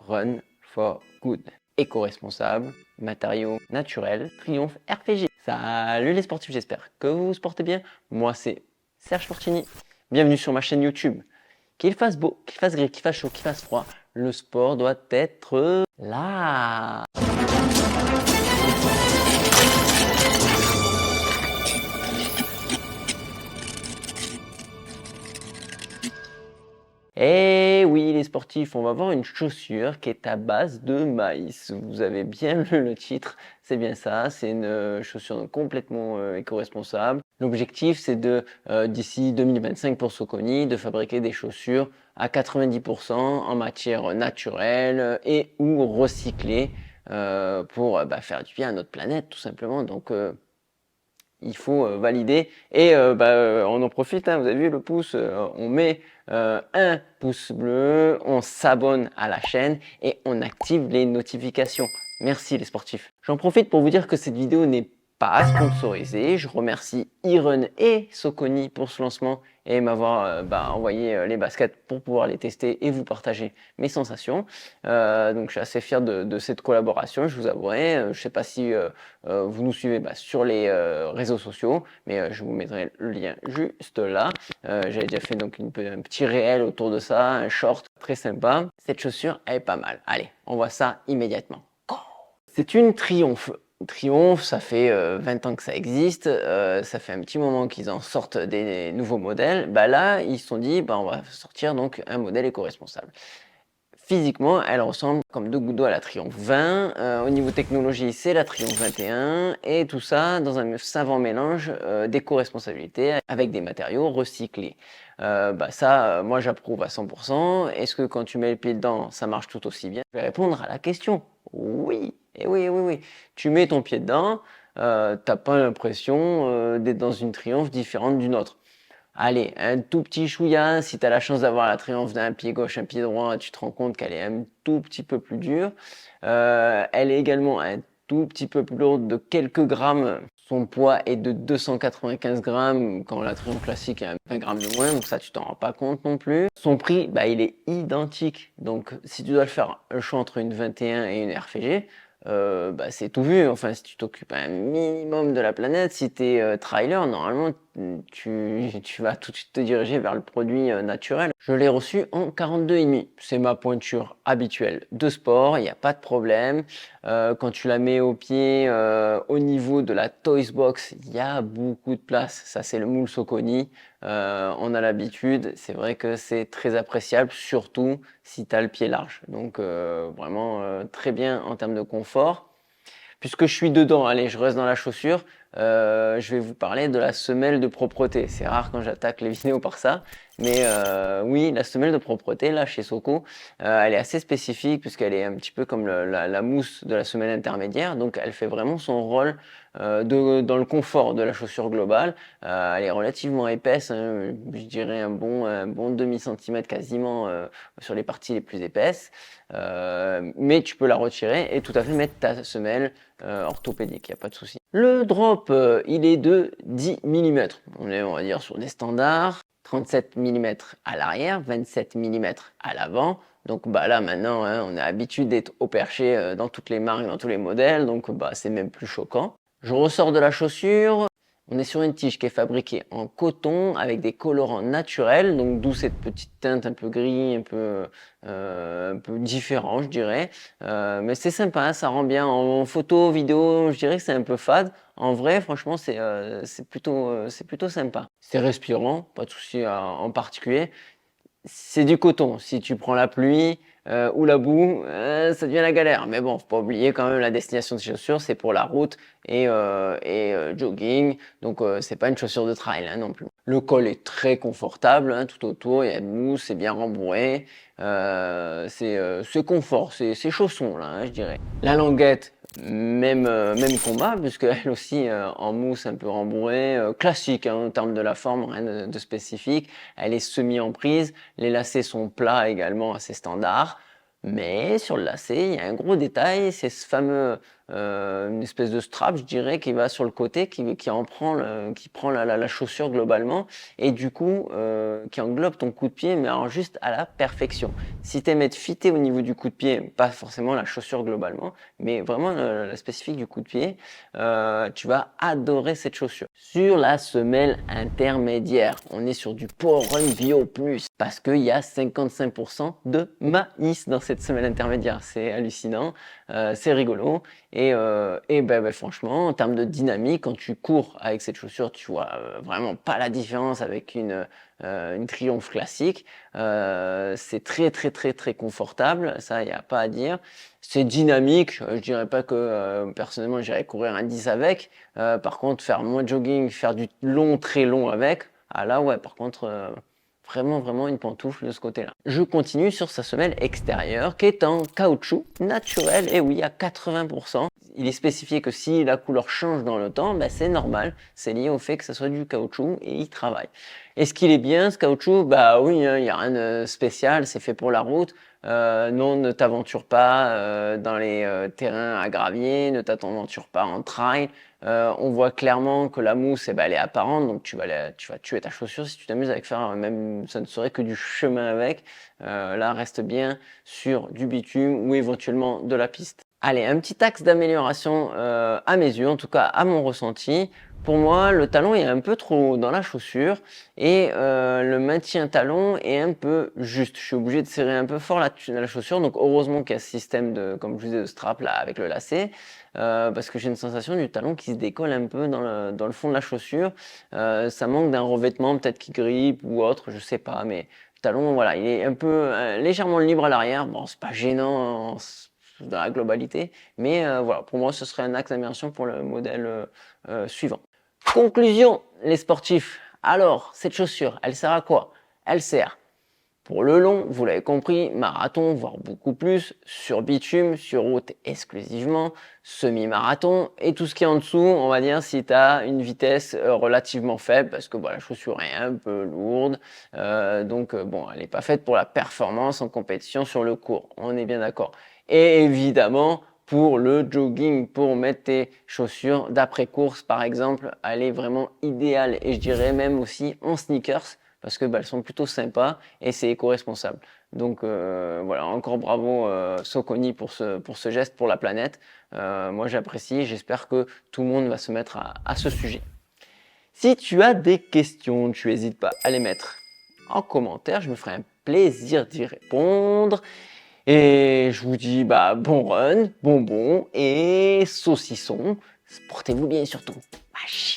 Run for Good. Éco-responsable, matériaux naturels, Triomphe RPG. Salut les sportifs, j'espère que vous vous portez bien. Moi c'est Serge Fortini. Bienvenue sur ma chaîne YouTube. Qu'il fasse beau, qu'il fasse gris, qu'il fasse chaud, qu'il fasse froid, le sport doit être là. Et oui les sportifs, on va voir une chaussure qui est à base de maïs. Vous avez bien lu le titre, c'est bien ça, c'est une chaussure complètement éco-responsable. L'objectif c'est de, d'ici 2025 pour Saucony, de fabriquer des chaussures à 90% en matière naturelle et ou recyclée pour faire du bien à notre planète tout simplement. Donc il faut valider et on en profite, hein, vous avez vu le pouce, on met un pouce bleu, on s'abonne à la chaîne et on active les notifications. Merci les sportifs. J'en profite pour vous dire que cette vidéo n'est pas sponsorisée. Je remercie Iron et Saucony pour ce lancement et m'avoir envoyé les baskets pour pouvoir les tester et vous partager mes sensations. Donc je suis assez fier de cette collaboration, je vous avouerai. Je ne sais pas si vous nous suivez sur les réseaux sociaux, mais je vous mettrai le lien juste là. J'avais déjà fait donc un petit réel autour de ça, un short très sympa. Cette chaussure elle est pas mal. Allez, on voit ça immédiatement. C'est une Triomphe. Triomphe, ça fait 20 ans que ça existe, ça fait un petit moment qu'ils en sortent des nouveaux modèles. Là, ils se sont dit, on va sortir donc un modèle éco-responsable. Physiquement, elle ressemble comme deux gouttes d'eau à la Triomphe 20. Au niveau technologie, c'est la Triomphe 21. Et tout ça dans un savant mélange d'éco-responsabilité avec des matériaux recyclés. Moi j'approuve à 100%. Est-ce que quand tu mets le pied dedans, ça marche tout aussi bien? Je vais répondre à la question. Oui. Et oui, oui, oui. Tu mets ton pied dedans, t'as pas l'impression d'être dans une Triomphe différente d'une autre. Allez, un tout petit chouïa, si tu as la chance d'avoir la Triomphe d'un pied gauche, un pied droit, tu te rends compte qu'elle est un tout petit peu plus dure. Elle est également un tout petit peu plus lourde de quelques grammes. Son poids est de 295 grammes quand la Triomphe classique a 20 grammes de moins, donc ça tu t'en rends pas compte non plus. Son prix, il est identique. Donc si tu dois le faire le choix entre une 21 et une RFG, c'est tout vu. Enfin, si tu t'occupes un minimum de la planète, si tu es trailer, normalement, tu vas tout de suite te diriger vers le produit naturel. Je l'ai reçu en 42,5. C'est ma pointure habituelle de sport, il n'y a pas de problème. Quand tu la mets au pied, au niveau de la Toys Box, il y a beaucoup de place. Ça, c'est le moule Saucony. On a l'habitude. C'est vrai que c'est très appréciable, surtout si tu as le pied large. Donc, vraiment très bien en termes de confort. Puisque je suis dedans, allez, je reste dans la chaussure, je vais vous parler de la semelle de propreté. C'est rare quand j'attaque les vidéos par ça, mais oui, la semelle de propreté, là, chez Soco, elle est assez spécifique puisqu'elle est un petit peu comme la mousse de la semelle intermédiaire, donc elle fait vraiment son rôle dans le confort de la chaussure globale. Elle est relativement épaisse, hein, je dirais un bon demi-centimètre quasiment sur les parties les plus épaisses, mais tu peux la retirer et tout à fait mettre ta semelle orthopédique, il n'y a pas de souci. Le drop, il est de 10 mm. On est, on va dire, sur des standards. 37 mm à l'arrière, 27 mm à l'avant. Donc là maintenant, hein, on a l'habitude d'être au perché dans toutes les marques, dans tous les modèles. Donc c'est même plus choquant. Je ressors de la chaussure. On est sur une tige qui est fabriquée en coton avec des colorants naturels, donc d'où cette petite teinte un peu gris, un peu différent, je dirais. Mais c'est sympa, hein, ça rend bien en photo, vidéo. Je dirais que c'est un peu fade. En vrai, franchement, c'est plutôt sympa. C'est respirant, pas de souci en particulier. C'est du coton. Si tu prends la pluie ou la boue, ça devient la galère. Mais bon, faut pas oublier quand même la destination de chaussures, c'est pour la route et jogging. Donc c'est pas une chaussure de trail hein, non plus. Le col est très confortable, hein, tout autour, il y a de mousse, c'est bien rembourré. C'est confort, c'est chaussons là, hein, je dirais. La languette, même combat, puisque elle aussi en mousse un peu rembourrée, classique hein, en termes de la forme, rien de spécifique. Elle est semi-emprise, les lacets sont plats également assez standards. Mais sur le lacet, il y a un gros détail, c'est ce fameux une espèce de strap, je dirais, qui va sur le côté, qui prend la chaussure globalement, et du coup, qui englobe ton coup de pied, mais alors juste à la perfection. Si tu aimes être fité au niveau du coup de pied, pas forcément la chaussure globalement, mais vraiment la spécifique du coup de pied, tu vas adorer cette chaussure. Sur la semelle intermédiaire, on est sur du Power Run Bio Plus, parce qu'il y a 55% de maïs dans cette semelle intermédiaire. C'est hallucinant, c'est rigolo. Franchement, en termes de dynamique, quand tu cours avec cette chaussure, tu vois vraiment pas la différence avec une Triumph classique. C'est très très très très confortable, ça il n'y a pas à dire. C'est dynamique, je dirais pas que personnellement j'irais courir un 10 avec. Par contre, faire moins de jogging, faire du long, très long avec, ah là ouais, par contre, vraiment une pantoufle de ce côté-là. Je continue sur sa semelle extérieure qui est en caoutchouc naturel, et oui, à 80%. Il est spécifié que si la couleur change dans le temps, ben c'est normal, c'est lié au fait que ça soit du caoutchouc et il travaille. Est-ce qu'il est bien ce caoutchouc? Bah oui, hein, il n'y a rien de spécial, c'est fait pour la route. Non, ne t'aventure pas dans les terrains à gravier, ne t'aventure pas en trail. On voit clairement que la mousse, eh ben, elle est apparente, donc tu vas tuer ta chaussure si tu t'amuses avec faire, même ça ne serait que du chemin avec. Là, reste bien sur du bitume ou éventuellement de la piste. Allez, un petit axe d'amélioration à mes yeux, en tout cas à mon ressenti. Pour moi, le talon est un peu trop dans la chaussure et le maintien talon est un peu juste. Je suis obligé de serrer un peu fort la chaussure, donc heureusement qu'il y a ce système de, comme je vous disais, de strap là avec le lacet, parce que j'ai une sensation du talon qui se décolle un peu dans le fond de la chaussure. Ça manque d'un revêtement peut-être qui grippe ou autre, je sais pas, mais le talon, voilà, il est un peu légèrement libre à l'arrière. Bon, c'est pas gênant dans la globalité, mais voilà, pour moi, ce serait un axe d'amélioration pour le modèle suivant. Conclusion, les sportifs. Alors, cette chaussure, elle sert à quoi? Elle sert pour le long, vous l'avez compris, marathon, voire beaucoup plus, sur bitume, sur route exclusivement, semi-marathon, et tout ce qui est en dessous, on va dire si tu as une vitesse relativement faible, parce que la chaussure est un peu lourde, bon, elle n'est pas faite pour la performance en compétition sur le court, on est bien d'accord. Et évidemment, pour le jogging, pour mettre tes chaussures d'après-course par exemple, elle est vraiment idéale, et je dirais même aussi en sneakers, parce que elles sont plutôt sympas et c'est éco-responsable. Donc voilà, encore bravo Soconi pour ce geste pour la planète. Moi j'apprécie, j'espère que tout le monde va se mettre à ce sujet. Si tu as des questions, tu n'hésites pas à les mettre en commentaire, je me ferai un plaisir d'y répondre. Et je vous dis bon run, bonbon et saucisson. Portez-vous bien surtout. Machine.